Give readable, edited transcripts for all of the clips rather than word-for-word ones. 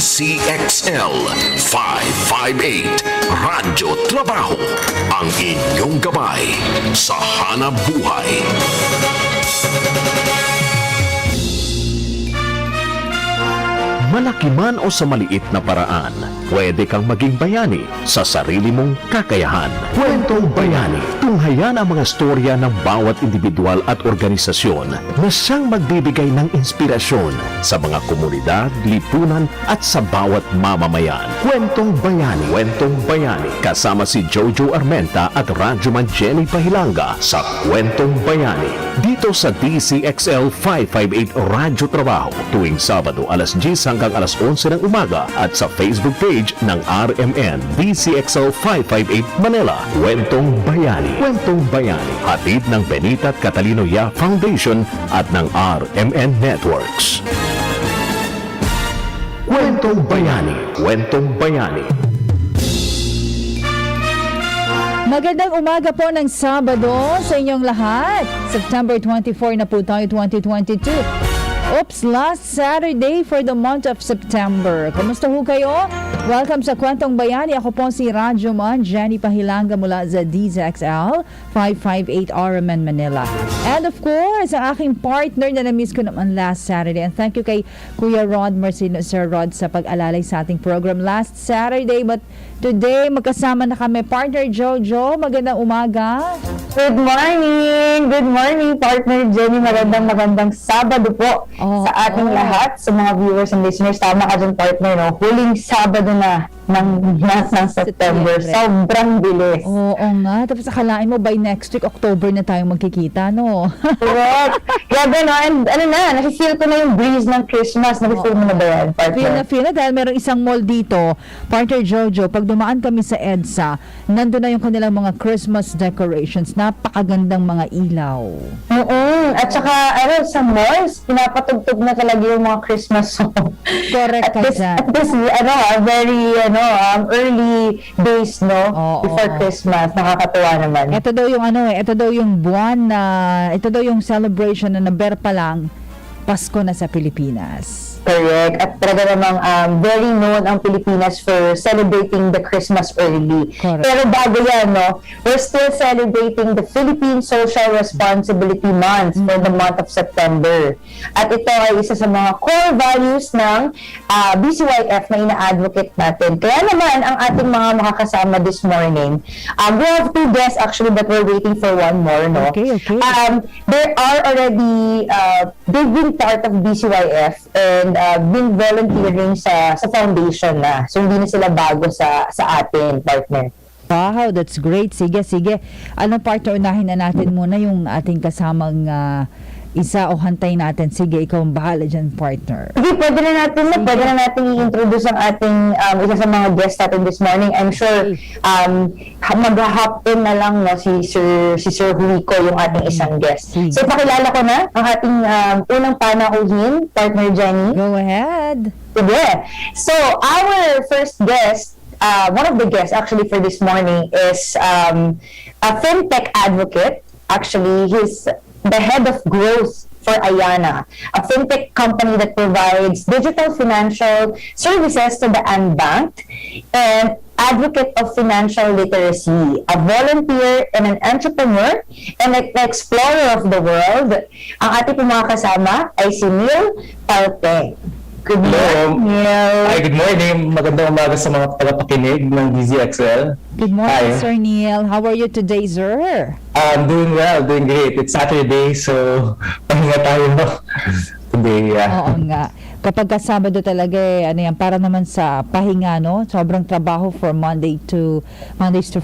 DZXL 558 Radyo Trabaho, ang inyong gabay sa hanap buhay. Malaki man o sa maliit na paraan, pwede kang maging bayani sa sarili mong kakayahan. Kwentong Bayani. Tunghayan ang mga storya ng bawat individual at organisasyon na siyang magbibigay ng inspirasyon sa mga komunidad, lipunan at sa bawat mamamayan. Kwentong Bayani. Kwentong Bayani. Kasama si Jojo Armenta at Radyoman Jenny Pahilanga sa Kwentong Bayani. Dito sa DZXL 558 Radyo Trabaho tuwing Sabado alas 10 hanggang alas 11 ng umaga at sa Facebook page ng RMN DZXL 558 Manila. Kwentong Bayani. Kwentong Bayani. Hatid ng Benita at Catalino Ya Foundation at ng RMN Networks. Kwentong Bayani. Kwentong Bayani. Magandang umaga po ng Sabado sa inyong lahat. September 24 na po tayo, 2022. Oops, last Saturday for the month of September. Kumusta ho kayo? Welcome sa Kwentong Bayani. Ako po si Radyoman Jenny Pahilanga mula sa DZXL 558 RMN Manila. And of course, ang aking partner na na-miss ko naman last Saturday. And thank you kay Kuya Rod Marcino, Sir Rod, sa pag-alalay sa ating program last Saturday. But today, magkasama na kami. Partner Jojo, magandang umaga. Good morning! Good morning, partner Jenny. Magandang Sabado po sa ating lahat, sa mga viewers and listeners. Tama ka dyan, partner, no? Huling Sabado na ng September. Sobrang bilis. Oo nga. Tapos akalain mo, by next week, October na tayong magkikita, no? Correct. Grabe, no? And ano na, nakifeel ko na yung breeze ng Christmas. Nakifeel mo na ba yan, partner? Feel na dahil merong isang mall dito, partner Jojo, pag dumaan kami sa EDSA, nandun na yung kanilang mga Christmas decorations. Napakagandang mga ilaw. Oo. At saka, sa malls, pinapatugtog na talaga yung mga Christmas song. Correct ka dyan. At this, very, early days, no? Before Christmas. Nakakatuwa naman. Ito daw yung ito daw yung buwan na, ito daw yung celebration na naber pa lang, Pasko na sa Pilipinas. Correct. At talaga namang very known ang Pilipinas for celebrating the Christmas early. Correct. Pero bago yan, no, we're still celebrating the Philippine Social Responsibility Month for the month of September. At ito ay isa sa mga core values ng BCYF na ina-advocate natin. Kaya naman, ang ating mga makakasama this morning, we have two guests actually that we're waiting for one more, no? Okay. There are already, they've been part of BCYF and been volunteering sa foundation na. So, hindi na sila bago sa atin, partner. Wow, that's great. Sige. Anong partner, unahin na natin muna yung ating kasamang isa o hantay natin. Sige, ikaw ang bahala dyan, partner. Sige, pwede na natin i-introduce ang ating isa sa mga guests natin this morning. I'm sure mag-hop in na lang, no, si Sir Huico, yung ating isang guest. So, pakilala ko na ang ating unang panauhin, partner Jenny. Go ahead. Sige. So, our first guest, one of the guests actually for this morning is a fintech advocate. Actually, he's the head of growth for Ayana, a fintech company that provides digital financial services to the unbanked, and advocate of financial literacy, a volunteer and an entrepreneur, and an explorer of the world. Ang ating mga kasama ay si Neil Palpeng. Good morning, Neil. Hi, good morning. Magandang umaga sa mga tagapakinig ng DZXL. Good morning, Hi. Sir Neil. How are you today, sir? I'm doing well, doing great. It's Saturday, so pahinga tayo today. Oo nga. Kapag Sabado talaga para naman sa pahinga, no? Sobrang trabaho for Mondays to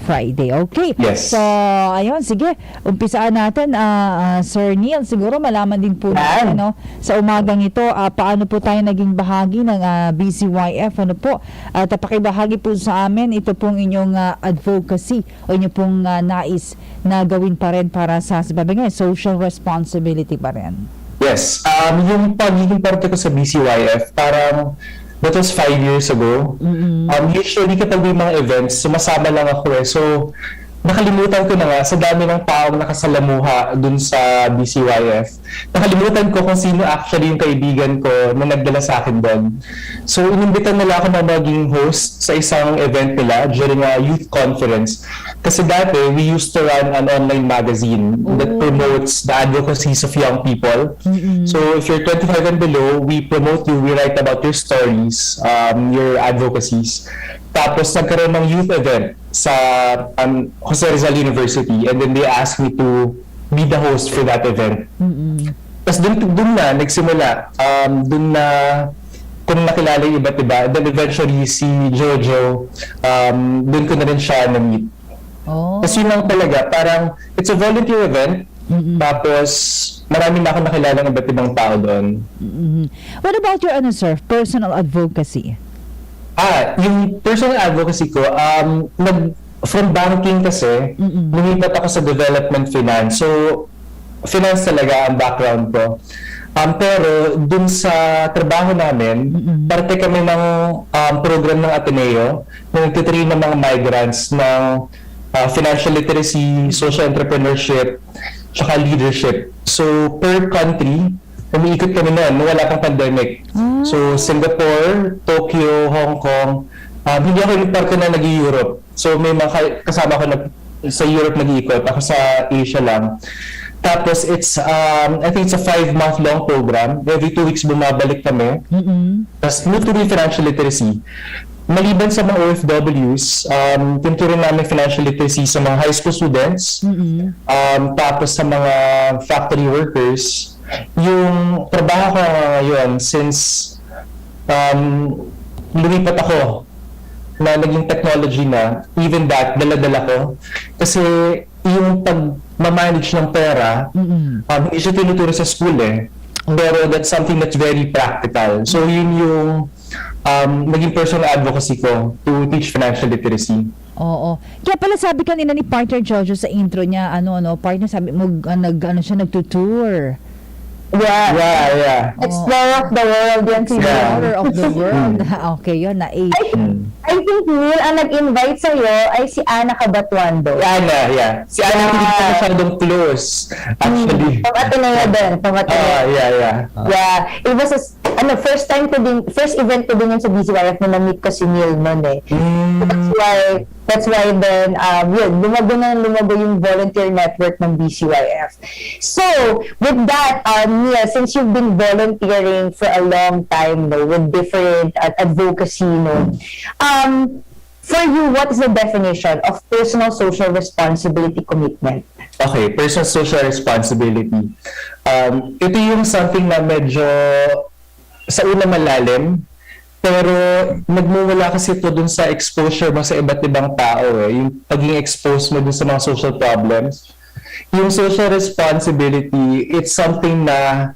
Friday. Okay. Yes. So, ayun, sige. Umpisaan natin, Sir Neil. Siguro malaman din po natin, no? Sa umagang ito, paano po tayo naging bahagi ng BCYF, ano po? At pakibahagi po sa amin, ito pong inyong advocacy o inyong pong nais na gawin pa rin para sa social responsibility pa rin. Yes. Yung pagiging parte ko sa BCYF, parang that was 5 years ago. Usually kapag may mga events, sumasama lang ako . So, nakalimutan ko na nga sa dami ng taong nakasalamuha dun sa BCYF. Nakalimutan ko kung sino actually yung kaibigan ko na nagdala sa akin doon. So, inimbitan nila ako na maging host sa isang event nila during a youth conference. Kasi dati, we used to run an online magazine that promotes the advocacies of young people. So, if you're 25 and below, we promote you, we write about your stories, your advocacies. Tapos nagkaroon ng youth event sa Jose Rizal University, and then they asked me to be the host for that event. Tapos dun na nagsimula, dun na kung nakilala yung iba't iba. Then eventually si Jojo, dun ko na rin siya na-meet. Kasi yun lang talaga, parang it's a volunteer event. Tapos marami na ako nakilala ng iba't ibang tao doon. What about your personal advocacy? Yung personal advocacy ko, from banking kasi, lumipat ako sa development finance. So, finance talaga ang background ko. Pero dun sa trabaho namin, parte kami ng program ng Ateneo na nagtitrain ng mga migrants ng financial literacy, social entrepreneurship, tsaka leadership. So, per country, umiikot kami noon nung wala pang pandemic. So, Singapore, Tokyo, Hong Kong. Hindi ako yung parte na nag-Europe. So, may mga kasama ko sa Europe nag-iikot. Ako sa Asia lang. Tapos, I think it's a 5-month long program. Every 2 weeks bumabalik kami. Tapos, tutuloy financial literacy. Maliban sa mga OFWs, tinuturin namin financial literacy sa mga high school students. Tapos sa mga factory workers. Yung trabaho ko ngayon, since lumipat ako na naging technology na, even that, dala-dala ko. Kasi yung pag-manage ng pera, hindi siya tinuturo sa school Pero that's something that's very practical. So yun yung naging personal advocacy ko to teach financial literacy. Oo. Kaya pala sabi kanina ni partner Jojo sa intro niya, partner sabi mo, nagtutour. Yeah. Explorer of the world yan si Explorer of the world. Okay, yun na. I think Neil, ang nag-invite sa'yo ay si Ana Cabatuando. Ana, Si Ana hindi ko masyadong close, actually. Pamatinaya din. Yeah. It was first event ko din yun sa BCYF na na-meet ko si Neil noon That's why then, lumago yung volunteer network ng BCYF. So, with that, Neil, since you've been volunteering for a long time with different advocacy, for you, what is the definition of personal social responsibility commitment? Okay, personal social responsibility. Ito yung something na medyo sa una malalim, pero nagmumula kasi ito dun sa exposure mo sa iba't ibang tao yung pagiging exposed mo dun sa mga social problems. Yung social responsibility, it's something na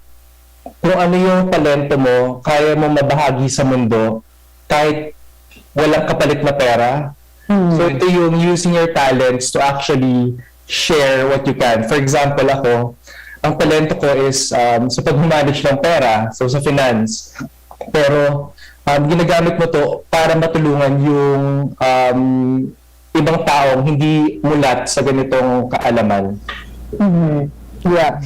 kung ano yung talento mo, kaya mo mabahagi sa mundo kahit walang kapalit na pera. So ito yung using your talents to actually share what you can. For example, ako, ang talento ko is sa pag-manage ng pera, so sa finance. Pero ginagamit mo to para matulungan yung ibang taong hindi mulat sa ganitong kaalaman. Yeah.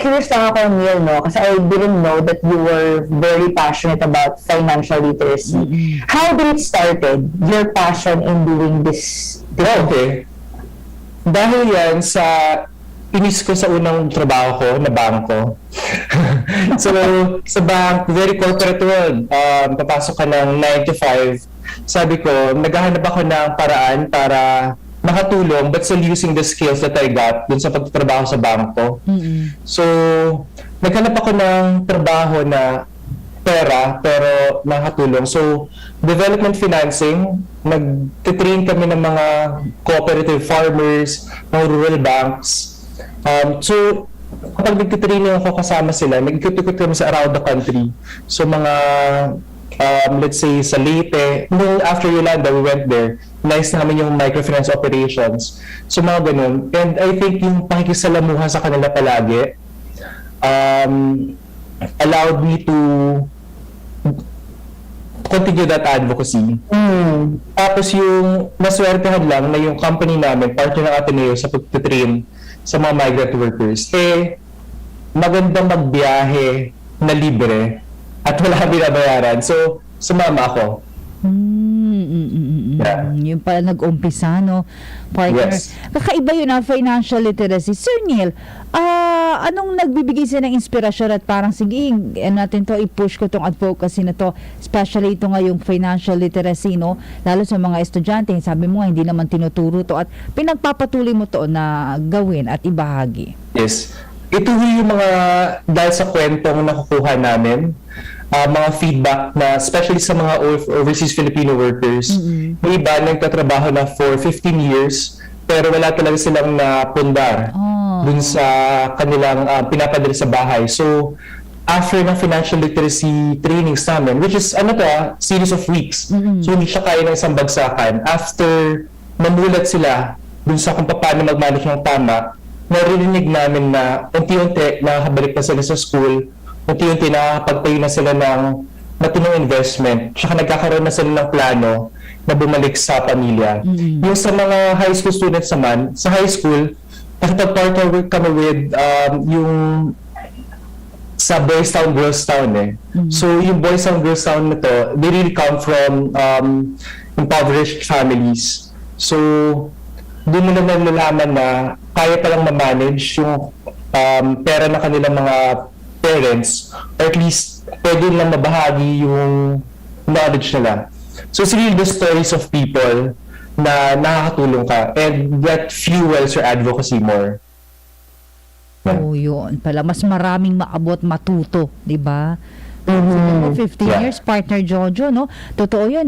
Curious lang ako, Neil, kasi I didn't know that you were very passionate about financial literacy. How did it started, your passion in doing this? Okay. Dahil yan sa inis ko sa unang trabaho ko na bangko. So, sa bank, very corporate world. Papasok ka ng 9 to 5. Sabi ko, naghahanap ako ng paraan para makatulong but still using the skills that I got dun sa pagtatrabaho sa bangko. So, naghanap ako ng trabaho na pera pero makatulong. So, development financing, nag-train kami ng mga cooperative farmers, mga rural banks. So, kapag nag-training ako kasama sila, nag-ikot-ikot kami sa around the country. So, mga, let's say, sa Leyte, after Yolanda, we went there. Nice namin yung microfinance operations. So, mga ganun. And I think yung pakikisalamuha sa kanila palagi allowed me to continue that advocacy. Tapos yung naswertehan lang na yung company namin, partner ng Ateneo sa pagtitrain sa mga migrant workers, magandang magbiyahe na libre at wala kang binabayaran. So, sumama ako. Yeah. Yung pala nag-umpisa, no? Partner. Yes. Kakaiba yun ang financial literacy. Sir Neil, anong nagbibigay sa ng inspirasyon at parang sige, natin to, i-push ko tong advocacy na to, especially ito nga yung financial literacy, no? Lalo sa mga estudyante, sabi mo nga, hindi naman tinuturo to at pinagpapatuloy mo to na gawin at ibahagi. Yes. Ito yung mga, dahil sa kwentong nakukuha namin, mga feedback na especially sa mga overseas Filipino workers, may iba nagtatrabaho na for 15 years pero wala talaga silang napundar dun sa kanilang pinapadala sa bahay. So, after ng financial literacy trainings namin, which is series of weeks, so hindi siya kaya ng isang bagsakan. After namulat sila dun sa kung paano mag-manage ng tama, naririnig namin na unti-unti nakakabalik na sila sa school, unti-unti nakakapagtayo na sila ng matinong investment, tsaka nagkakaroon na sila ng plano na bumalik sa pamilya. Yung sa mga high school students naman, sa high school, nakipag-partner kami with yung sa Boys Town, Girls Town So yung Boys Town, Girls Town na to, they really come from impoverished families. So doon mo na nalalaman na kaya palang ma-manage yung pera ng kanilang mga parents, or at least pwede lang mabahagi yung knowledge nila. So it's really the stories of people na nakakatulong ka and that fuels your advocacy more. Yun pala. Mas maraming maabot, matuto, di ba? 15 years, partner Jojo, no? Totoo yun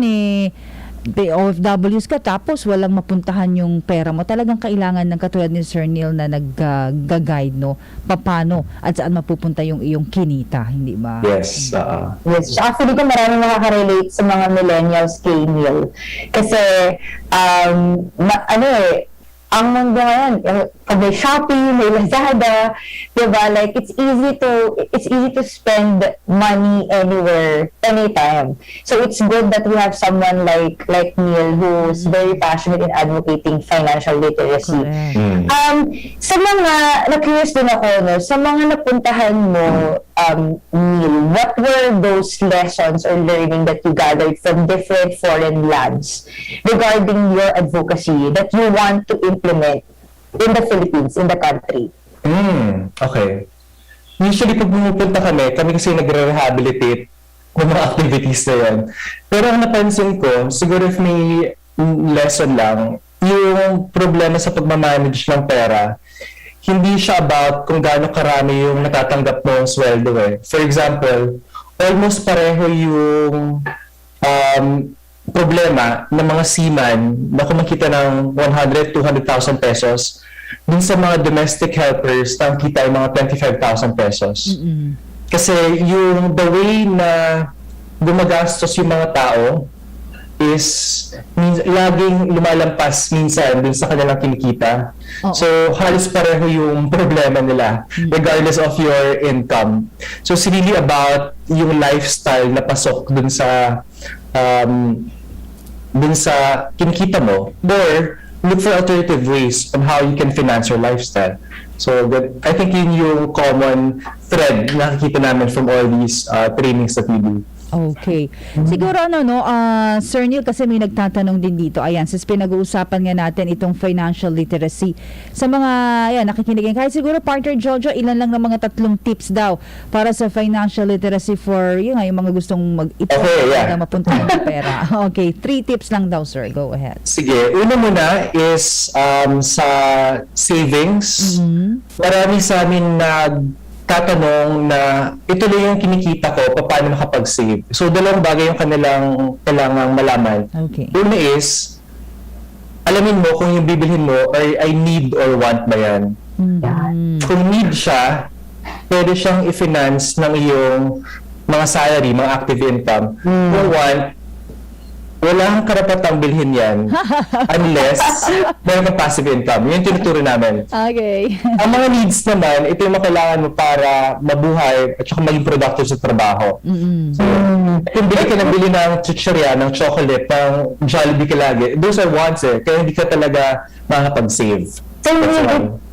OFWs ka tapos walang mapuntahan yung pera mo. Talagang kailangan ng katulad ni Sir Neil na nag-guide, no? Paano at saan mapupunta yung iyong kinita, hindi ba? Yes. Actually, ko maraming makaka-relate sa mga millennials kay Neil. Kasi, ang mundo ngayon, pag may Shopee, may Lazada, diba? Like, it's easy to spend money anywhere, anytime. So, it's good that we have someone like Neil who's very passionate in advocating financial literacy. Sa mga, na-curious din ako, no? Sa mga napuntahan mo, Neil, what were those lessons or learning that you gathered from different foreign lands regarding your advocacy that you want to implement in the Philippines, in the country? Okay. Usually, pag pumupunta kami kasi nagre-rehabilitate ng mga activities na yan. Pero ang napansin ko, siguro if may lesson lang, yung problema sa pagmamanage ng pera, hindi siya about kung gaano karami yung natatanggap mo sweldo For example, almost pareho yung problema ng mga seaman na kumikita ng 100,000, 200,000 pesos dun sa mga domestic helpers na kita ay mga 25,000 pesos. Kasi yung the way na gumagastos yung mga tao is laging lumalampas minsan dun sa kanilang kinikita. So, halos pareho yung problema nila regardless of your income. So, it's really about yung lifestyle na pasok dun sa kinikita mo, or look for alternative ways on how you can finance your lifestyle. So, I think yun yung common thread na nakikita namin from all these trainings that we do. Okay. Siguro Sir Neil, kasi may nagtatanong din dito. Ayan, since pinag-uusapan nga natin itong financial literacy. Sa mga, nakikinig. Kahit siguro, partner Jojo, ilan lang ng mga 3 tips daw para sa financial literacy for, yung mga gustong mag-ipon na mapunta ng pera. Okay, 3 tips lang daw, sir. Go ahead. Sige. Una muna is sa savings. Marami sa amin tatanong na ituloy yung kinikita ko, paano makapag-save. So, 2 bagay yung kailangang malaman. Okay. Una is, alamin mo kung yung bibilhin mo ay need or want ba yan. Kung need siya, pwede siyang i-finance ng iyong mga salary, mga active income. Kung want, wala kang karapatang bilhin yan unless meron kang passive income. Yun yung tinuturo namin. Okay. Ang mga needs naman, ito yung makailangan mo para mabuhay at saka maging productive sa trabaho. So, kung bili ka ng bili ng chichirya, ng chocolate, ng Jollibee ka lagi, those are wants Kaya hindi ka talaga makakapag-save. So,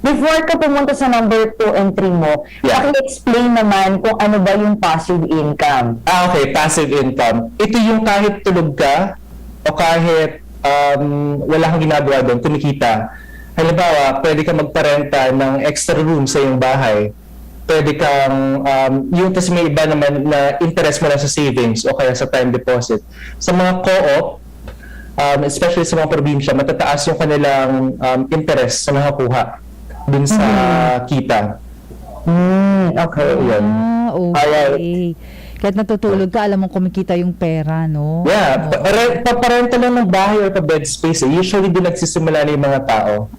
before ka pumunta sa number 2 and 3 mo, paki-explain naman kung ano ba yung passive income. Okay, passive income. Ito yung kahit tulog ka o kahit wala kang ginagawa doon, kumikita. Halimbawa, pwede ka magparenta ng extra room sa iyong bahay. Pwede kang, yung tas may iba naman na interest mo lang sa savings o kaya sa time deposit. Sa mga co-op, especially sa mga probinsya, matataas yung kanilang interest sa nakakuha dun sa kita. Okay. Yan. Okay. Kahit natutulog ka, alam mo kumikita yung pera, no? Yeah, paparenta lang ng bahay or pa-bed space. Usually din nagsisimula na yung mga tao.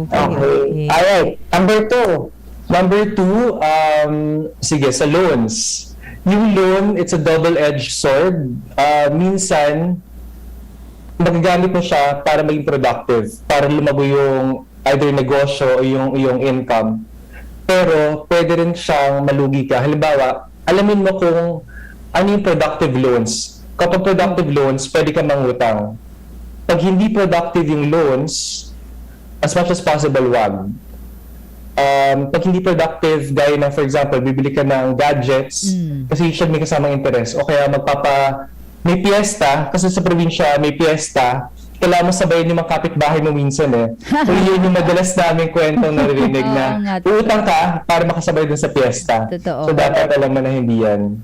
Okay. Alright, number 2. Number 2, sige, sa loans. Yung loan, it's a double-edged sword. Minsan, magagamit mo siya para maging productive, para lumago yung either negosyo o yung income. Pero pwede rin siyang malugi ka. Halimbawa, alamin mo kung ano yung productive loans. Kapag productive loans, pwede ka mangutang. Pag hindi productive yung loans, as much as possible, wag. Pag hindi productive, gaya na, for example, bibili ka ng gadgets, kasi usually may kasamang interest, o kaya may piyesta, kasi sa probinsya may piyesta, kailangan mo sabayin yung mga kapitbahay mo minsan So yun yung madalas namin kwentong naririnig na uutang ka para makasabay dun sa piyesta. Totoo. So dapat alam mo na hindi yan.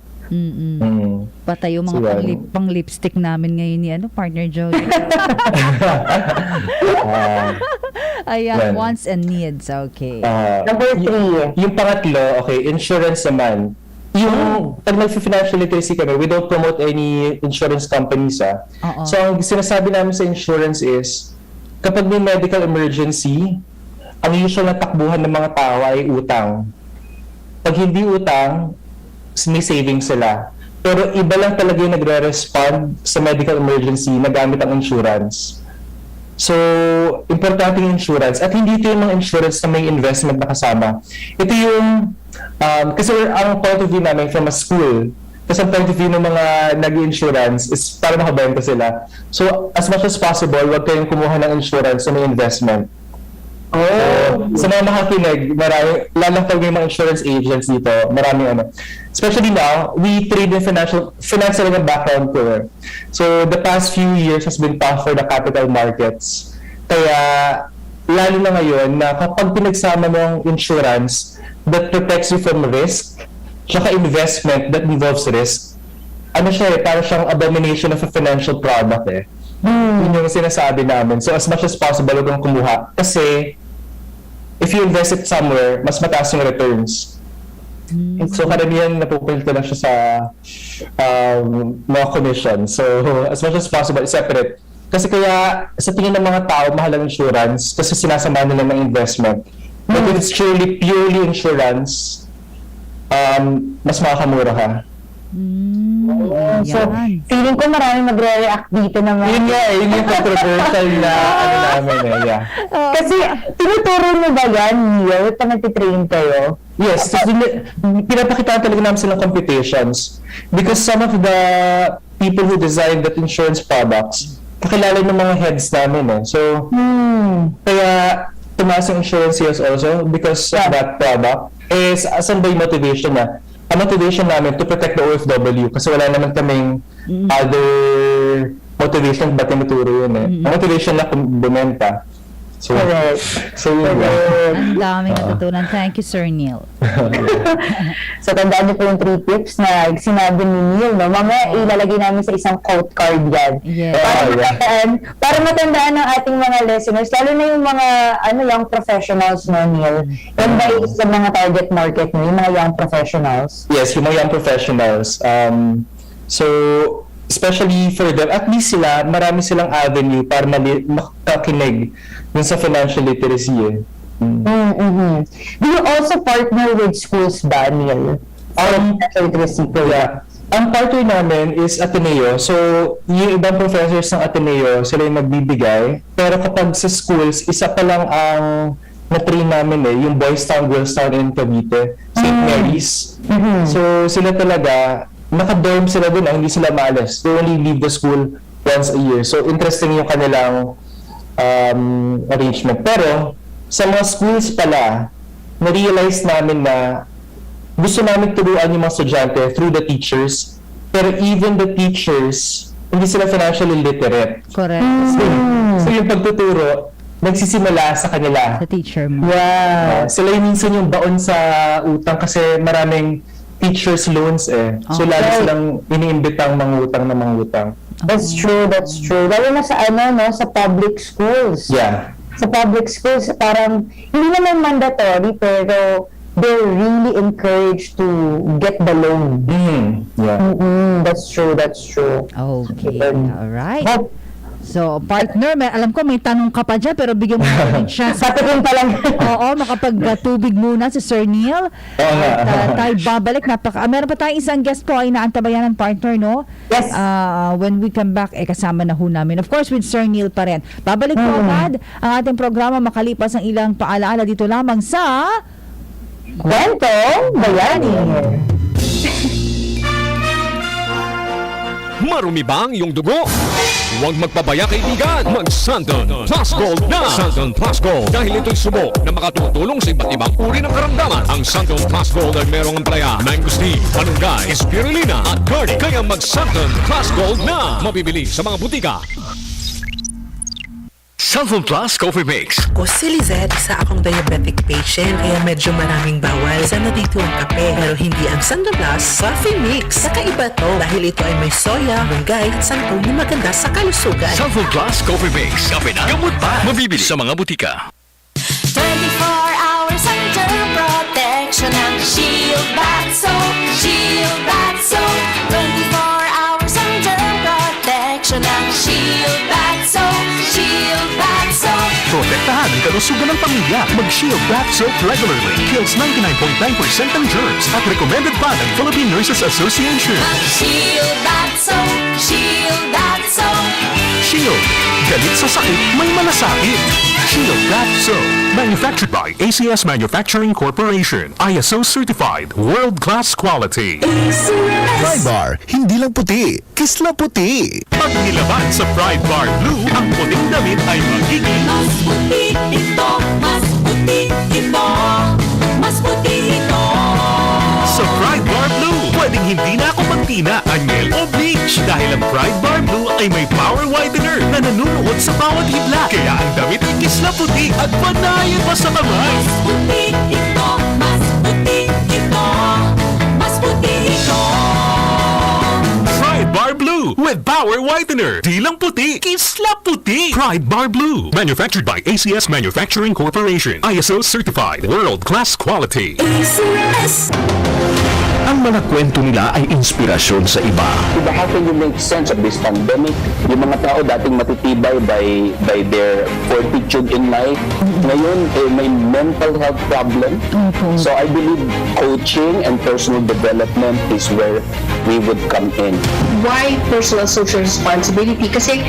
Patay yung mga pang-lipstick namin ngayon ni partner Jojo. Ayan, wants and needs. Okay. Number 3. Yung pangatlo, okay, insurance naman. Yung pag nag-financial literacy kami, we don't promote any insurance companies. So, ang sinasabi namin sa insurance is, kapag may medical emergency, ang usual na takbuhan ng mga tao ay utang. Pag hindi utang, may savings sila. Pero iba lang talaga yung nagre-respond sa medical emergency na gamit ang insurance. So, importante yung insurance. At hindi ito yung mga insurance na may investment na kasama. Ito yung kasi ang point of view namin from a school, kasi ang point of view ng mga nag-insurance is para makabenta sila. So, as much as possible, huwag kayong kumuha ng insurance na may investment. Sa mga makakinig, lalo pag may mga insurance agents dito, maraming Especially now, we trade in finance talaga background ko. So, the past few years has been tough for the capital markets. Kaya, lalo na ngayon, na kapag pinagsama mo ang insurance that protects you from risk, tsaka investment that involves risk, parang siyang abomination of a financial product Yun yung sinasabi namin. So, as much as possible, huwag kang kumuha. Kasi, if you invest it somewhere, mas mataas yung returns. So, karamihan napupulto lang siya sa mga commission. So, as much as possible, separate. Kasi kaya, sa tingin ng mga tao, mahal ang insurance kasi sinasama nila ng investment. But if it's purely insurance, mas makakamura ka. So, feeling ko marami magre-react dito naman. Yun yung controversial na namin Kasi, tinuturo mo ba yan, Neil? Pag nagtitrain kayo? Yes, pinapakitaan talaga namin silang computations. Because some of the people who designed that insurance products, kakilala ng mga heads namin So, kaya tumaas yung insurance sales also because of that product. Asan ba yung motivation na? Ang motivation namin to protect the OFW kasi wala naman kaming other motivation ba't tinuturo yun Ang motivation na bumenta. So, yun Ang daming natutunan. Thank you, Sir Neil. So, tandaan niyo po yung 3 tips na sinabi ni Neil, Mamaya ilalagay namin sa isang quote card yan. Yes. Para matandaan ng ating mga listeners, lalo na yung mga young professionals, Neil. Yan ba sa mga target market mo, yung mga young professionals? Yes, yung mga young professionals. So, especially for them, at least marami silang avenue para makakinig dun sa financial literacy Do you also partner with schools ba, Neil? Financial literacy. Ang partner namin is Ateneo. So, yung ibang professors ng Ateneo, sila yung nagbibigay. Pero kapag sa schools, isa pa lang ang na-train namin yung Boys Town, Girls Town in Cavite, St. Mary's. So, sila talaga, naka-dorm sila dun, hindi sila maalis. They only leave the school once a year. So, interesting yung kanilang arrangement. Pero, sa mga schools pala, na-realize namin na gusto namin turuan yung mga estudyante through the teachers, pero even the teachers, hindi sila financially literate. Correct. So yung pagtuturo, nagsisimula sa kanila. Sa teacher mo. Yeah. Sila yung minsan yung baon sa utang kasi maraming teachers loans So lalo silang iniimbitang mangutang na mangutang. That's true. Lalo na sa sa public schools. Yeah. Sa public schools, parang hindi naman mandatory, pero they're really encouraged to get the loan. Yeah. That's true. Okay. Alright. But, So, partner, alam ko may tanong ka pa dyan, pero bigyan mo na ng chance. sapitin pa lang. Oo, makapag-tubig muna si Sir Neil. At tayo babalik. Meron pa tayong isang guest po ay naantabayan ng partner, no? Yes. When we come back, kasama na ho namin. Of course, with Sir Neil pa rin. Babalik po agad ang ating programa makalipas ang ilang paalaala dito lamang sa Kwentong Bayani. Marumi ba ang iyong dugo? Huwag magpabaya kaibigan. Mag-Santon Plus Gold na. Santon Plus Gold. Dahil ito'y subo na makatutulong sa iba't ibang uri ng karamdaman. Ang Santon Plus Gold ay merong ampalaya, mangosteen, malunggay, spirulina at garlic. Kaya mag-Santon Plus Gold na. Mabibili sa mga butika. Santon Plus Coffee Mix. Ako si Lizette, isa akong diabetic patient kaya medyo maraming bawal. Sana dito ang kape, pero hindi ang Santon Plus Coffee Mix. Kakaiba to dahil ito ay may soya, munggay at sangkong na maganda sa kalusugan. Santon Plus Coffee Mix. Kape na gamot pa. Mabibili sa mga butika. 24 hours under protection ng Shield Bath Soap. Shield Bath Soap. 24 hours under protection ng Shield Bath Soap. Shield Bath Soap. Protektahan ang kalusugan ng pamilya. Mag-Shield Bath Soap regularly. Kills 99.9% ng germs at recommended pa ng Philippine Nurses Association. Shield Bath Soap. Shield Bath Soap. Shield. Galit sa sakit, may malasakit. Shield Bath Soap. Manufactured by ACS Manufacturing Corporation. ISO certified. World-class quality. Pride Bar, hindi lang puti, kisla puti. Pag nilaban sa Pride Bar Blue, ang puting damit ay magiging Mas puti ito. Mas puti ito. Mas puti ito. sa Pride Bar Blue. Pwedeng hindi na ako magtina, anyel o bleach dahil ang Pride Bar Blue ay may power whitener na nanunuot sa bawat hibla. Kaya ang damit ay kisla puti at panayin pa sa kamay. Mas puti ito. Mas puti ito. Mas puti ito. Pride Bar Blue with power whitener. Di lang puti, kisla puti. Pride Bar Blue. Manufactured by ACS Manufacturing Corporation. ISO certified. World-class quality. Ang mga kwento nila ay inspirasyon sa iba. Diba, how can you make sense of this pandemic? Yung mga tao dating matitibay by their fortitude in life, ngayon may mental health problem. So I believe coaching and personal development is where we would come in. Why personal social responsibility? Kasi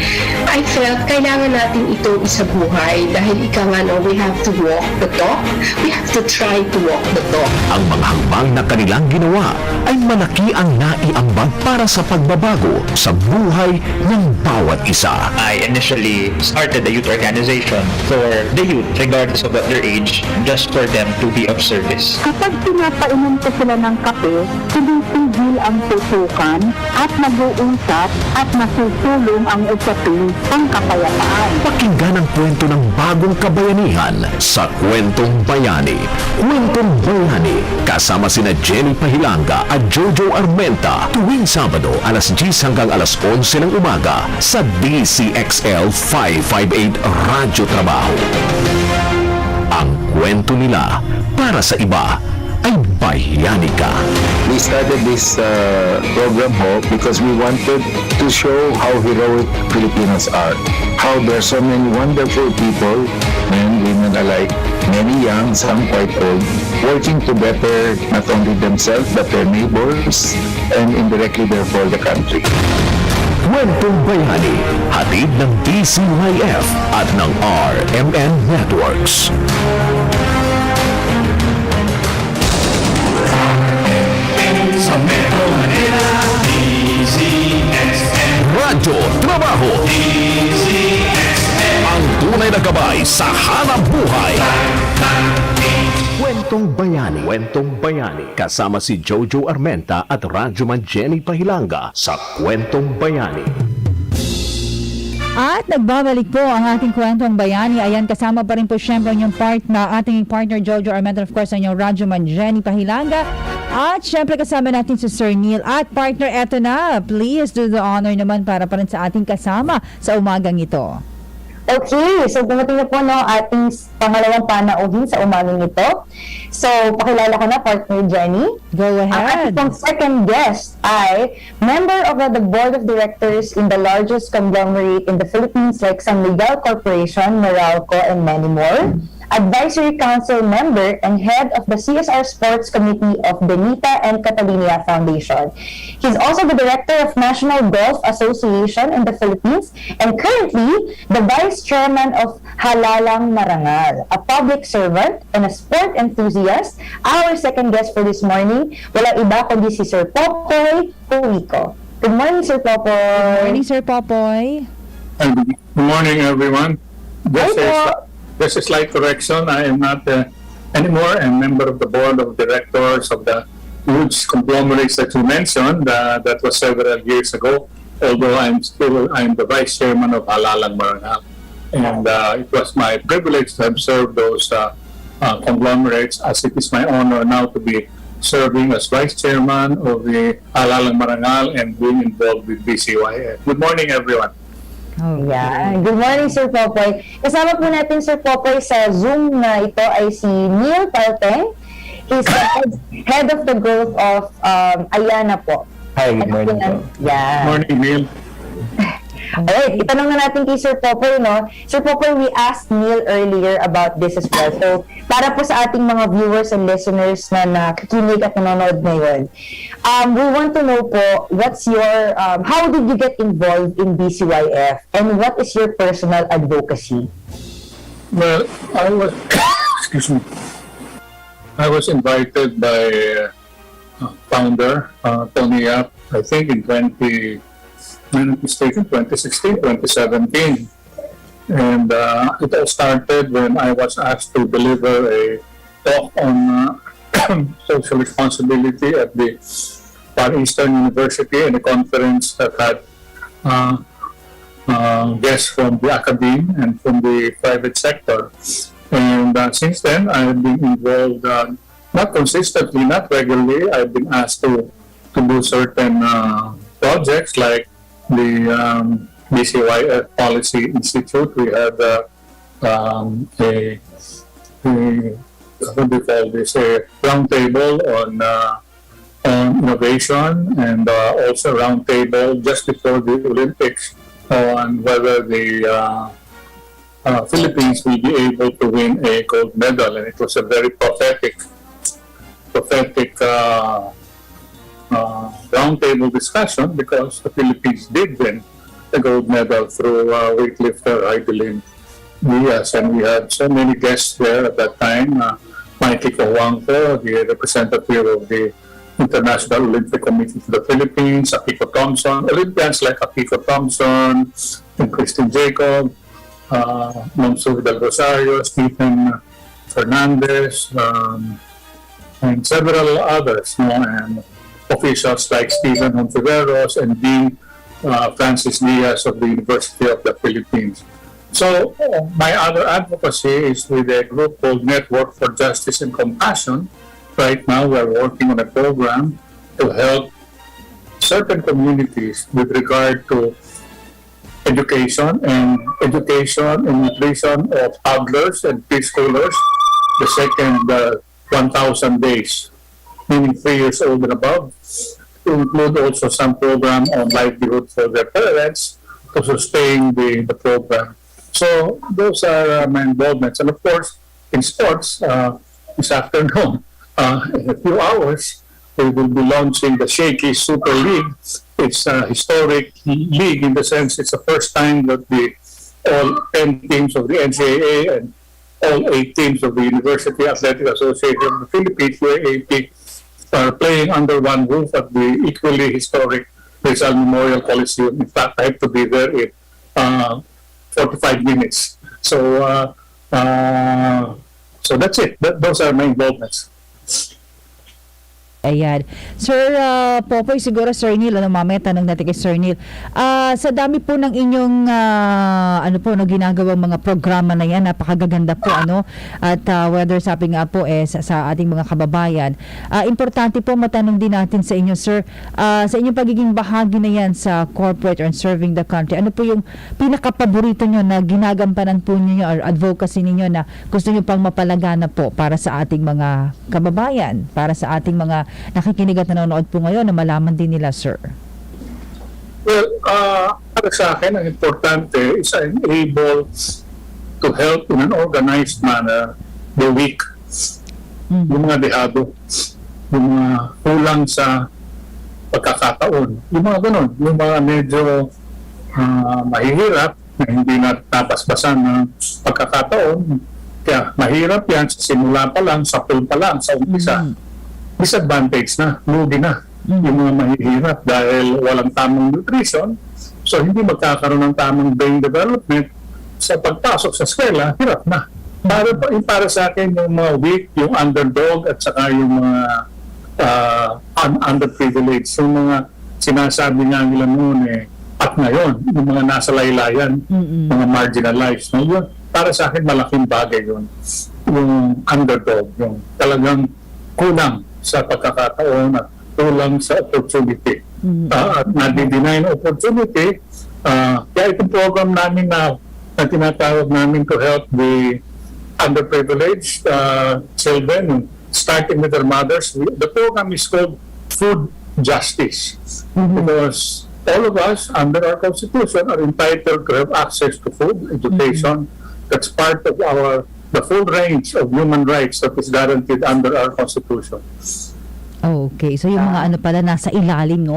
I felt kailangan natin ito isabuhay dahil ika nga no, we have to walk the talk. We have to try to walk the talk. Ang mga hakbang na kanilang ginawa ay malaki ang naiambag para sa pagbabago sa buhay ng bawat isa. I initially started a youth organization for the youth, regardless of their age, just for them to be of service. Kapag pinapainom ko sila ng kape, tumitigil ang tutukan at nag-uusap at nasusulong ang usaping pangkapayapaan. Pakinggan ang kwento ng bagong kabayanihan sa Kwentong Bayani. Kwentong Bayani, kasama sina Jenny Pahilanga at Jojo Armenta tuwing Sabado alas 10 hanggang alas 11 ng umaga sa DZXL 558 Radyo Trabaho. Ang kwento nila para sa iba ay bayani ka. We started this program because we wanted to show how heroic Filipinos are. How there are so many wonderful people, men, women, women alike, many young, some quite old, working to better not only themselves but their neighbors and indirectly therefore the country. Kwentong Bayani, hatid ng DZYF at ng RMN Networks. Sa Metro Manila, DZXL. Radyo, trabaho, DZXL. ang tunay na gabay sa hanap buhay. Kwentong Bayani. Kasama si Jojo Armenta at Radyoman Jenny Pahilanga sa Kwentong Bayani. At nagbabalik po ang ating Kwentong Bayani. Ayan, kasama pa rin po syempre yung ating partner Jojo Armenta, of course, ang yung Radyoman Jenny Pahilanga. At syempre kasama natin si Sir Neil. At partner, eto na. Please do the honor naman para pa rin sa ating kasama sa umagang ito. Okay, so dumating na po ating pangalawang panauhin sa umagang ito. So, pakilala ko na, partner Jenny. Go Ang ahead. ating second guest ay member of the board of directors in the largest conglomerate in the Philippines like San Miguel Corporation, Meralco, and many more. Advisory Council member and head of the CSR Sports Committee of Benita and Catalina Foundation. He's also the director of National Golf Association in the Philippines and currently the vice chairman of Halalang Marangal, a public servant and a sport enthusiast. Our second guest for this morning, wala iba kundi si Sir Popoy Puwico. Good morning, Sir Popoy. Good morning, Sir Popoy. Good morning, everyone. Just a slight correction. I am not anymore a member of the board of directors of the huge conglomerates that you mentioned. That was several years ago. Although I'm the vice chairman of Halalang Marangal, and it was my privilege to have served those conglomerates, as it is my honor now to be serving as vice chairman of the Halalang Marangal and being involved with DCYF. Good morning, everyone. Yeah. Good morning, Sir Popoy. Kasama po natin, Sir Popoy, sa Zoom na ito ay si Neil Palteng. He's the head of the growth of Ayana po. Hi, good morning po. Yeah. Morning, Neil. Alright, itanong na natin kay Sir Popoy, no? Sir Popoy, we asked Neil earlier about this as well. So, para po sa ating mga viewers and listeners na nakikinig at nanonood ngayon, we want to know po, what's your, how did you get involved in DCYF and what is your personal advocacy? Well, excuse me. I was invited by founder Tony Yap, I think in 2016, 2017. And it all started when I was asked to deliver a talk on social responsibility at the Far Eastern University in a conference that had guests from the academe and from the private sector. And since then, I've been involved, not consistently, not regularly. I've been asked to do certain projects like the DCYF Policy Institute. We had what do you call this, a roundtable on innovation, and also a roundtable just before the Olympics on whether the Philippines will be able to win a gold medal. And it was a very prophetic roundtable discussion because the Philippines did win the gold medal through weightlifter Heidelin Diaz, and we had so many guests there at that time. Mikey Cojuangco, the representative of the International Olympic Committee for the Philippines, Akiko Thompson, Olympians like Akiko Thompson and Christine Jacob, Monso del Rosario, Stephen Fernandez, and several others, and officials like Stephen Hontiveros and Dean Francis Diaz of the University of the Philippines. So my other advocacy is with a group called Network for Justice and Compassion. Right now we're working on a program to help certain communities with regard to education and nutrition of toddlers and preschoolers, the second 1,000 days, meaning 3 years old and above, to include also some program on livelihood for their parents to sustain the program. So those are my involvements. And of course, in sports, this afternoon, in a few hours, we will be launching the Shaky Super League. It's a historic league in the sense it's the first time that all 10 teams of the NCAA and all 8 teams of the University Athletic Association of the Philippines, UAAP, are playing under one roof at the equally historic Rizal Memorial Coliseum. In fact, I have to be there in 45 minutes. So that's it. Those are my involvements. Ayan. Sir Popoy, siguro Sir Neil, mamaya tanong natin kay Sir Neil. Sa dami po ng inyong ginagawang mga programa na yan, napakagaganda po, at whether sabi nga po sa ating mga kababayan, importante po matanong din natin sa inyo, Sir, sa inyong pagiging bahagi na yan sa corporate or serving the country, ano po yung pinakapaborito nyo na ginagampanan po ninyo or advocacy ninyo na gusto nyo pang mapalagana po para sa ating mga kababayan, para sa ating mga nakikinig at nanonood po ngayon na malaman din nila, Sir? Well, para sa akin, ang importante is I'm able to help in an organized manner the weak, yung mga dehado, yung mga kulang sa pagkakataon, yung mga ganun, yung mga medyo mahihirap na hindi napaspasan ng pagkakataon. Kaya mahirap yan sa simula pa lang, sa pool pa lang, sa umpisa. Disadvantage na, lugi na yung mga mahihirap dahil walang tamang nutrition, so hindi magkakaroon ng tamang brain development sa pagpasok sa eskwela, hirap na. Para sa akin, yung mga weak, yung underdog at saka yung mga underprivileged, yung mga sinasabi nga nila noon at ngayon, yung mga nasa laylayan, mga marginalized, yun, para sa akin malaking bagay yun, yung underdog, yung talagang kulang sa pagkakataon at kulang sa opportunity. At nadi-deny ng opportunity, kaya itong program namin na tinatawag namin to help the underprivileged children, starting with their mothers, the program is called Food Justice. Because all of us, under our Constitution, are entitled to have access to food, education. That's part of the full range of human rights that is guaranteed under our Constitution. Okay, so yung mga pala nasa ilalim,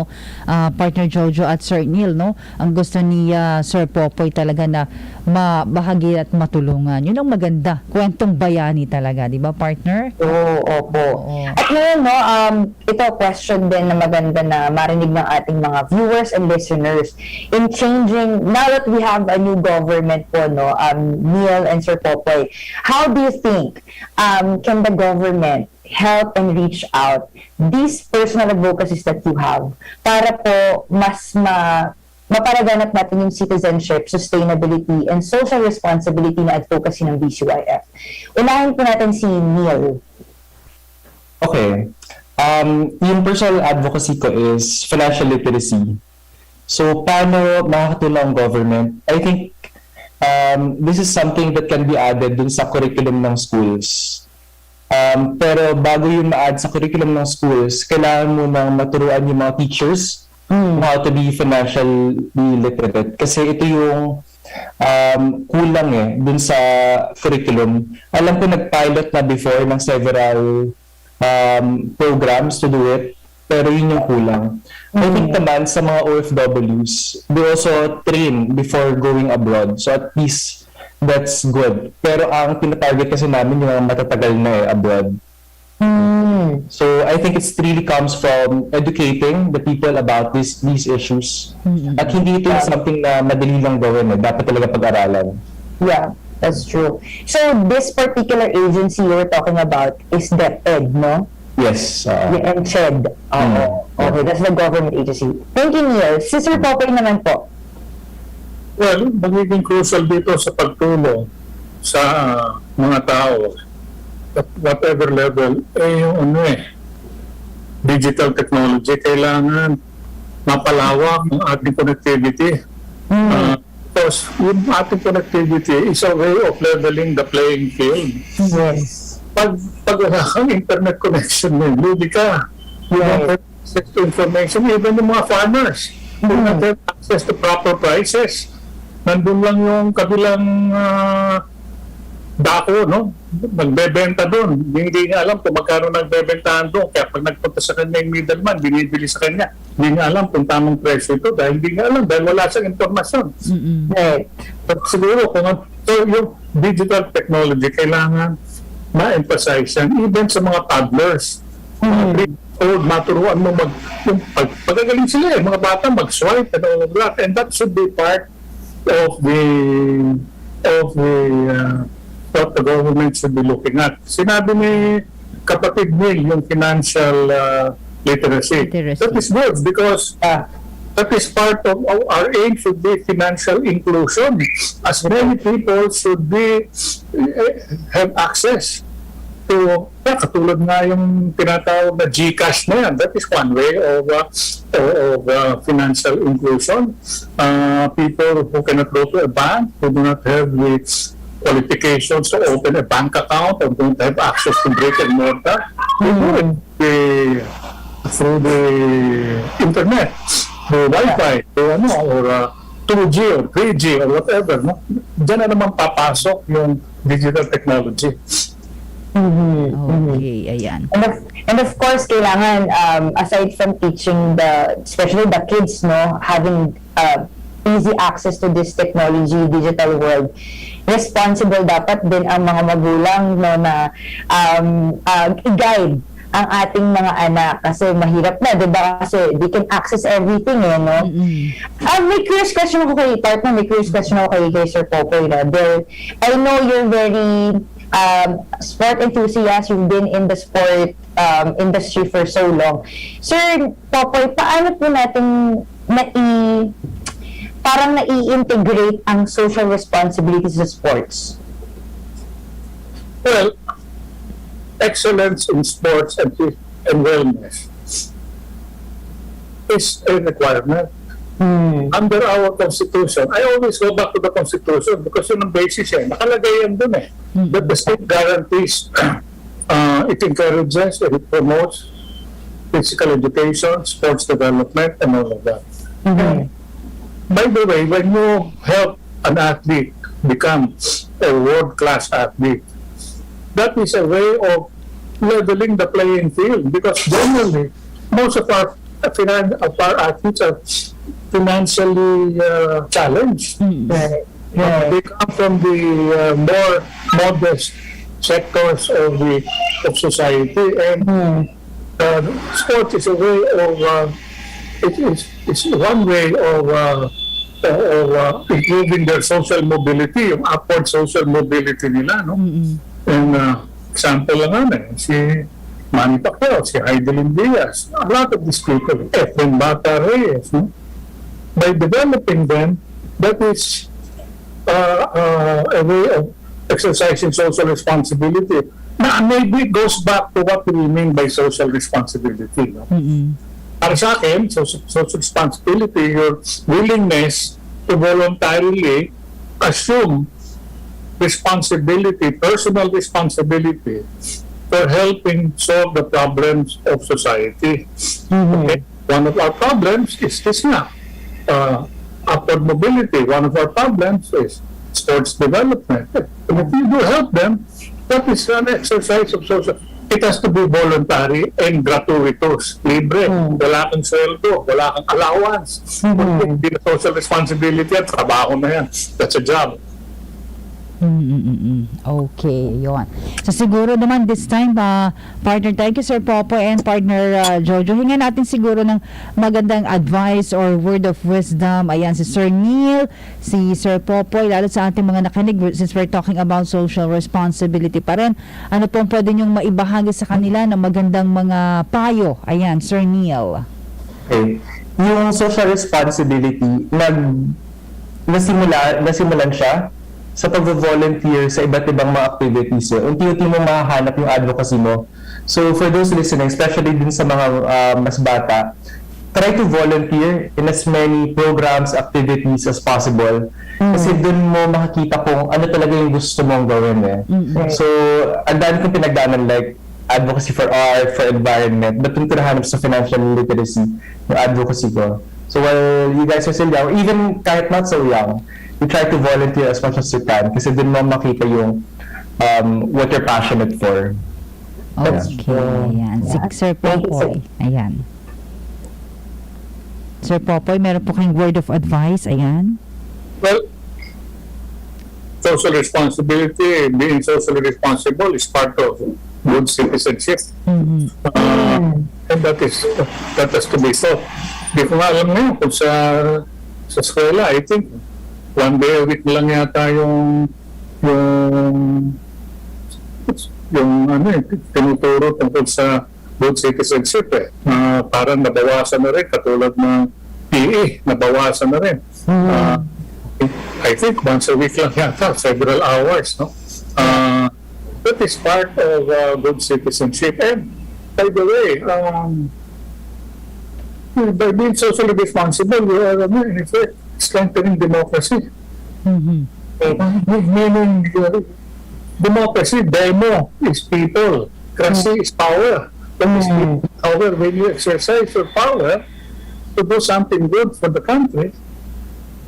partner Jojo at Sir Neil, ang gusto ni Sir Popoy talaga na mabahagi at matulungan. Yun ang maganda, kwentong bayani talaga, di ba, partner? Opo. At ngayon, ito question din na maganda na marinig ng ating mga viewers and listeners in changing, now that we have a new government po, Neil and Sir Popoy, how do you think can the government help and reach out these personal advocacies that you have para po mas mapalaganap natin yung citizenship, sustainability, and social responsibility na advocacy ng DCYF? Unahin po natin si Neil. Okay. Yung personal advocacy ko is financial literacy. So, paano makakatulong ang government? I think this is something that can be added dun sa curriculum ng schools. Pero bago yung ma-add sa curriculum ng schools, kailangan mo nang maturuan yung mga teachers how to be financially literate. Kasi ito yung kulang dun sa curriculum. Alam ko nag-pilot na before ng several programs to do it, pero yun yung kulang. I think naman sa mga OFWs, they also train before going abroad. So at least that's good. Pero ang tinatarget kasi namin yung matatagal na abroad. So I think it really comes from educating the people about these issues. At hindi ito something na madali lang gawin. Dapat talaga pag-aralan. Yeah, that's true. So this particular agency you're talking about is DepEd, no? Yes. And CHED. Okay, that's the government agency. Thank you, Neil. Si Sir Popoy naman po. Well, magiging crucial dito sa pagtulong sa mga tao at whatever level, yung digital technology, kailangan mapalawak ang ating connectivity. Because yung ating connectivity is a way of leveling the playing field. Yes. Pag wala kang internet connection, lugi ka. You don't have access to information, even yung mga farmers. You don't have access to proper prices. nandun lang yung kabilang dako, no? Nagbebenta doon. Hindi niya alam kung magkano nagbebentahan doon. Kaya pag nagpunta sa kanya yung middleman, binibili sa kanya. Hindi niya alam kung tamang presyo ito dahil hindi niya alam dahil wala siyang impormasyon. Right. But siguro so yung digital technology kailangan ma-emphasize yan even sa mga toddlers. Maturuan mo yung pagkagaling sila mga bata mag-swipe and all of that, and that should be part of what the government should be looking at. Sinabi ni kapatid Neil yung financial literacy. That is good because that is part of our aim should be financial inclusion. As many people should be have access to katulad nga yung tinatawag na GCash na yan. That is one way of financial inclusion. People who cannot go to a bank, who do not have the qualifications to open a bank account or don't have access to brick and mortar, they do it through the internet, through Wi-Fi, or 2G or 3G or whatever. No? Diyan na naman papasok yung digital technology. Okay, ayan. And of course, kailangan, aside from teaching especially the kids, no, having easy access to this technology, digital world, responsible dapat din ang mga magulang, no, na i-guide ang ating mga anak kasi mahirap na, diba? Kasi they can access everything, no? May curious question ako kay partner, may curious question ako kay Sir Popoy, no? I know you're very sport enthusiast, you've been in the sport industry for so long. Sir Popoy, paano po natin parang nai-integrate ang social responsibilities sa sports? Well, excellence in sports and wellness is a requirement. Under our Constitution, I always go back to the Constitution because yun ang basis nakalagay yan dun that the state guarantees, it encourages, it promotes physical education, sports development, and all of that. By the way, when you help an athlete become a world-class athlete, that is a way of leveling the playing field because generally, most of our athletes are financially challenged. They come from the more modest sectors of society, and sport is a way of it's one way of improving their social mobility, yung upward social mobility nila, no? And example lang si Manny Pacquiao, si Heidelin Diaz, a lot of these people, Efren Bata Reyes, no? By developing them, that is a way of exercising social responsibility. Na maybe it goes back to what we mean by social responsibility. No? Para sa akin, social responsibility, your willingness to voluntarily assume responsibility, personal responsibility for helping solve the problems of society. Okay? One of our problems is this nga. Upward mobility. One of our problems is sports development. And if you do help them, that is an exercise of social. It has to be voluntary and gratuitous. Libre. Wala kang sweldo, wala kang allowance. Hindi na social responsibility at trabaho na yan. That's a job. Okay, yun. So siguro naman this time, partner, thank you Sir Popo and partner Jojo. Hingan natin siguro ng magandang advice or word of wisdom. Ayan, si Sir Neil, si Sir Popo, lalo sa ating mga nakinig, since we're talking about social responsibility pa rin. Ano pong pwede niyong maibahagi sa kanila ng magandang mga payo? Ayan, Sir Neil. Okay. Yung social responsibility, nasimulan siya sa pag-volunteer sa iba't ibang mga activities. Unti-unti mo mahahanap yung advocacy mo. So for those listening, especially din sa mga mas bata, try to volunteer in as many programs, activities as possible. Kasi dun mo makikita kung ano talaga yung gusto mong gawin. So, ang dami kong pinagdaanan like advocacy for art, for environment, but dun ko nahanap sa financial literacy, yung advocacy ko. So while you guys are still young, even kahit not so young, you try to volunteer as much as you can kasi din mo makita yung what you're passionate for. Okay, ayan. Si Sir Popoy. Ayan. Sir Popoy, meron po kayong word of advice. Ayan. Well, social responsibility, being socially responsible is part of good citizenship. And that has to be taught. Di ko nga alam ngayon kung sa eskwela, I think one day a week lang yata yung tinuturo tungkol sa good citizenship parang nabawasan na rin katulad ng PE, nabawasan na rin. I think once a week lang yata, several hours, no? That is part of good citizenship. And by the way, by being socially responsible, you are in effect strengthening democracy. Meaning, democracy, demo is people, cracy is power. That is power when you exercise your power to do something good for the country.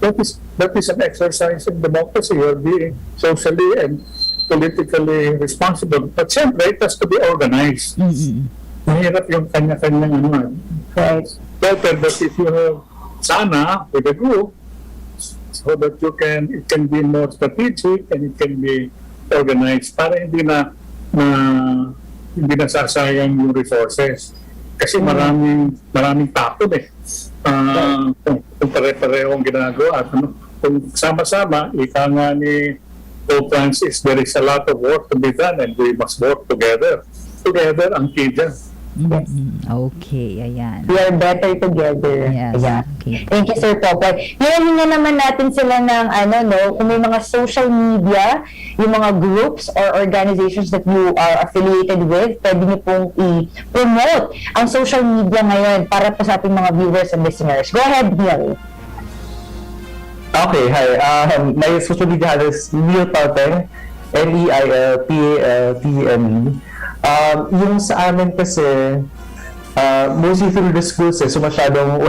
That is an exercise in democracy. You are being socially and politically responsible. But siyempre, it has to be organized. Mahirap yung kanya-kanyang ano. Better that if you have sana with a group so that it can be more strategic and it can be organized para hindi nasasayang yung resources. Kasi maraming tapon kung pare-pareho ang ginagawa at kung sama-sama, ika nga ni Pope Francis, there is a lot of work to be done and we must work together. Together ang key dyan. Okay, ayan. We are better together. Yes. Ayan. Okay. Thank you, Sir Popoy. Ngayon nga naman natin sila ng kung may mga social media, yung mga groups or organizations that you are affiliated with, pwede niyo pong i-promote ang social media ngayon para po sa ating mga viewers and listeners. Go ahead, Neil. Okay, hi. My social media handle is Neil Palteng, NEILPALTENE. Yung sa amin kasi, mostly through the schools so masyadong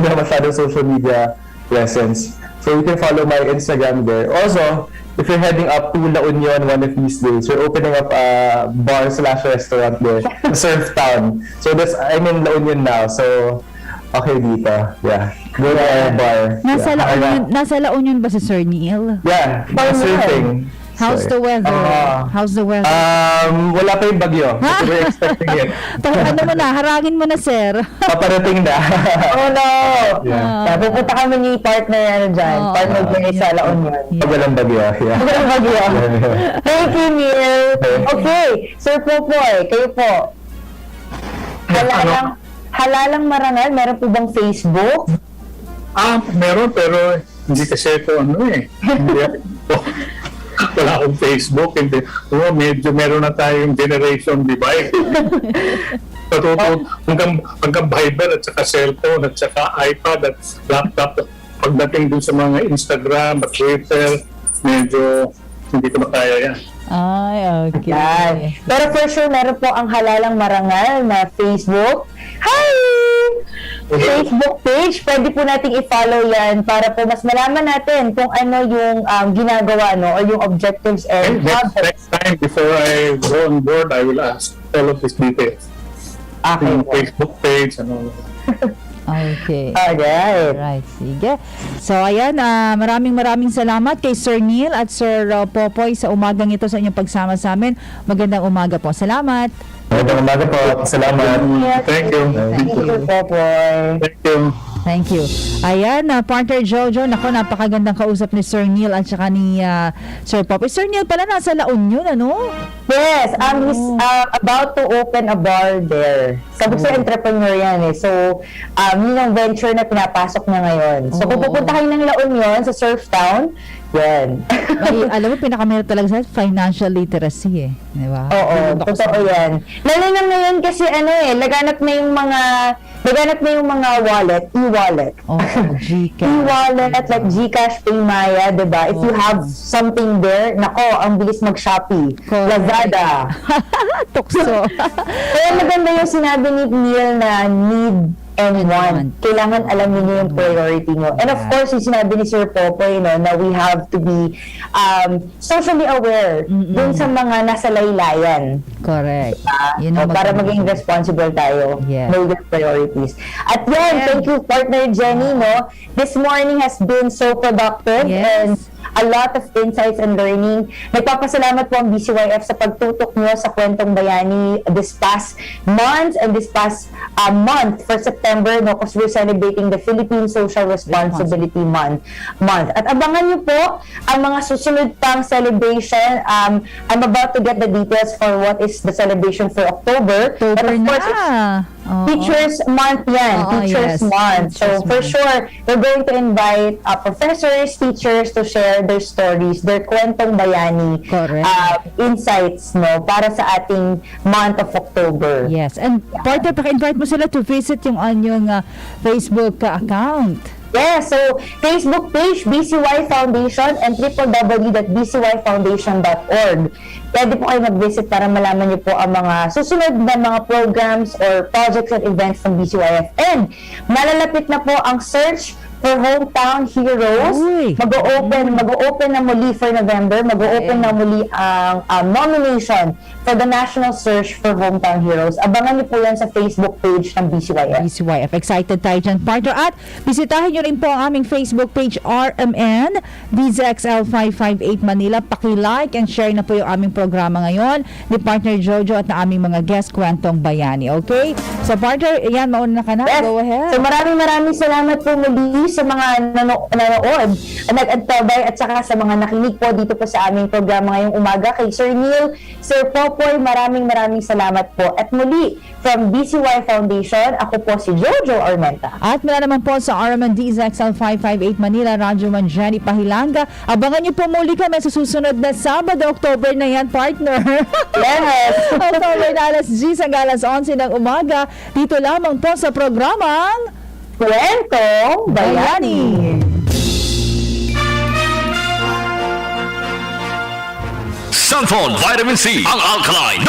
social media presence. So you can follow my Instagram there. Also, if you're heading up to La Union one of these days, we're opening up a bar/restaurant there, Surf Town. So I'm in La Union now, so okay dito. Yeah. Go to our bar. Nasa La Union ba si Sir Neil? Yeah, surfing. How's the weather? How's the weather? Wala pa yung bagyo. We're expecting it. Harangin mo na, sir. Paparating na. Oh no! Yeah. Pupunta kami ni partner dyan. Partner dyan sa La Union. Pag walang bagyo. Yeah. Pag walang bagyo. Thank you, Neil. Okay, Sir Popoy, kayo po. Halalang marangal, meron po bang Facebook? Meron pero hindi kasi ito wala akong Facebook, hindi. Medyo meron na tayong generation divide. Hanggang Viber at saka cellphone at saka iPad at laptop. Pagdating dun sa mga Instagram at Twitter, medyo hindi ko na kaya yan. Ay, okay. Yan. Pero for sure, meron po ang halalang marangal na Facebook. Hi! Facebook page. Pwede po nating i-follow yan para po mas malaman natin kung ano yung ginagawa, or yung objectives and next time, before I go on board, I will ask all of these details. Okay. Yung Facebook page and all. Okay. Alright. Sige. So, ayan, maraming salamat kay Sir Neil at Sir Popoy sa umagang ito sa inyong pagsama sa amin. Magandang umaga po. Salamat. Magandang umaga po. Salamat. Thank you. Thank you, Popoy. Thank you. Thank you. Ayan, partner Jojo, napakagandang kausap ni Sir Neil at saka ni Sir Popoy. Sir Neil pala nasa La Union, ano? Yes, he's about to open a bar there. Sabi ko sa entrepreneur yan So, yun yung venture na pinapasok niya ngayon. So, kung pupunta kayo ng La Union sa Surf Town, yan. Alam mo, pinakamahirap talaga sa financial literacy Di ba? Oo, totoo yan. Lalo na ngayon kasi laganap na yung mga wallet, e-wallet. Gcash. E-wallet, like Gcash, Paymaya, diba? If you have something there, ang bilis mag-Shopee. Lazada. Tukso. Kaya maganda yung sinabi ni Neil na need and want. Kailangan alamin niyo yung priority niyo. And of course, yung sinabi ni Sir Popoy, no, na we have to be socially aware dun sa mga nasa laylayan. Correct. Yun ang Para maganda. maging responsible tayo. Yes. Know your priorities. At yan, thank you, partner Jenny, no? This morning has been so productive and a lot of insights and learning. Nagpapasalamat po ang BCYF sa pagtutok nyo sa Kwentong Bayani this past month and this past month for September, no, because we're celebrating the Philippine Social Responsibility Month. At abangan nyo po ang mga susunod pang celebration. I'm about to get the details for what is the celebration for October. But of course, it's Teachers Month yan. Teachers Month. So for sure, we're going to invite professors, teachers to share their stories, their Kwentong Bayani insights, no, para sa ating month of October. Yes. And partner, paki-invite mo sila to visit yung anyong Facebook account. Yeah, so Facebook page, BCY Foundation, and www.bcyfoundation.org. Pwede po kayo mag-visit para malaman niyo po ang mga susunod na mga programs or projects and events ng BCYF. And malalapit na po ang search for Hometown Heroes. Mag-o-open na muli for November. Mag-o-open na muli ang nomination for the National Search for Hometown Heroes. Abangan niyo po yan sa Facebook page ng BCYF. BCYF. Excited tayo dyan, partner. At bisitahin niyo rin po ang aming Facebook page, RMN DZXL 558 Manila. Paki-like and share na po yung aming programa ngayon ni partner Jojo at na aming mga guest Kwentong Bayani. Okay? So partner, yan, mauna ka na. Yes. Go ahead. So maraming salamat po muli sa mga nanood, nag-antabay at saka sa mga nakinig po dito po sa aming programa ngayong umaga. Kay Sir Neil, Sir Popoy, maraming salamat po. At muli, from BCY Foundation, ako po si Jojo Armenta. At mula naman po sa Armenta DZXL 558 Manila, Radyo Man Jenny Pahilanga. Abangan niyo po muli kami sa susunod na Sabado, October na yan, partner. Yes! October na alas 10 hanggang alas 11 ng umaga. Dito lamang po sa programang Kwentong Bayani. Sunford Vitamin C, ang alkaline na